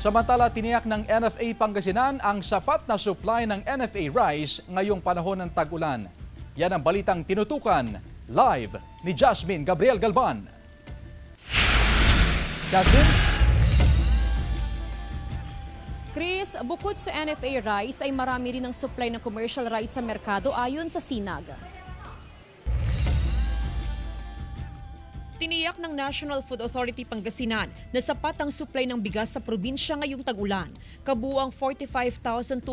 Samantala, tiniyak ng NFA Pangasinan ang sapat na supply ng NFA rice ngayong panahon ng tag-ulan. Yan ang balitang tinutukan live ni Jasmine Gabriel Galban. Jasmine? Chris, bukod sa NFA rice ay marami rin ang supply ng commercial rice sa merkado ayon sa SINAG. Tiniyak ng National Food Authority Pangasinan na sapat ang supply ng bigas sa probinsya ngayong tag-ulan. Kabuang 45,227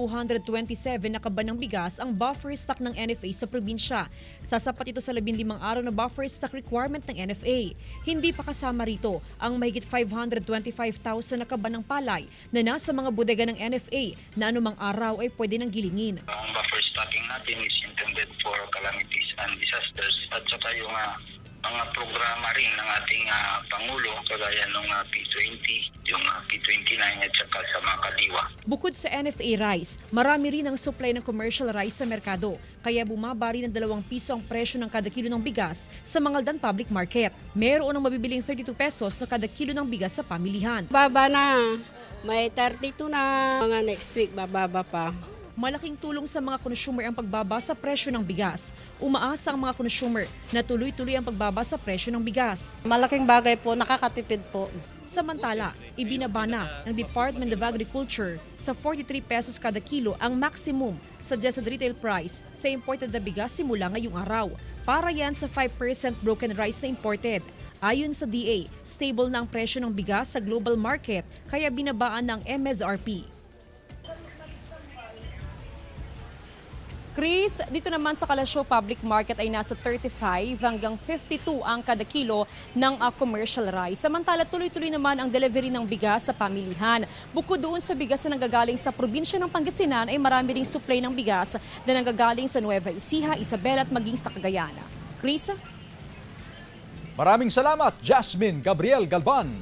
na kaban ng bigas ang buffer stock ng NFA sa probinsya. Sasapat ito sa 15 araw na buffer stock requirement ng NFA. Hindi pa kasama rito ang mahigit 525,000 na kaban ng palay na nasa mga bodega ng NFA na anumang araw ay pwede nang gilingin. Ang buffer stocking natin is intended for calamities and disasters at saka yung mga programa rin ng ating Pangulo kagaya ng P20, yung P29 at saka sa mga kadiwa. Bukod sa NFA rice, marami rin ang supply ng commercial rice sa merkado. Kaya bumaba rin ng 2 piso ang presyo ng kada kilo ng bigas sa Mangaldan Public Market. Meron ang mabibiling 32 pesos na kada kilo ng bigas sa pamilihan. Baba na. May 32 na. Mga next week, bababa pa. Malaking tulong sa mga consumer ang pagbaba sa presyo ng bigas. Umaasa ang mga consumer na tuloy-tuloy ang pagbaba sa presyo ng bigas. Malaking bagay po, nakakatipid po. Samantala, ibinaba na ng Department of Agriculture sa 43 pesos kada kilo ang maximum suggested retail price sa imported na bigas simula ngayong araw. Para yan sa 5% broken rice na imported. Ayon sa DA, stable na ang presyo ng bigas sa global market kaya binabaan ng MSRP. Chris, dito naman sa Kalasyaw Public Market ay nasa 35 hanggang 52 ang kada kilo ng commercial rice. Samantala, tuloy-tuloy naman ang delivery ng bigas sa pamilihan. Bukod doon sa bigas na nanggagaling sa probinsya ng Pangasinan ay marami ring supply ng bigas na nanggagaling sa Nueva Ecija, Isabela at maging sa Cagayan. Chris? Maraming salamat, Jasmine Gabriel Galban.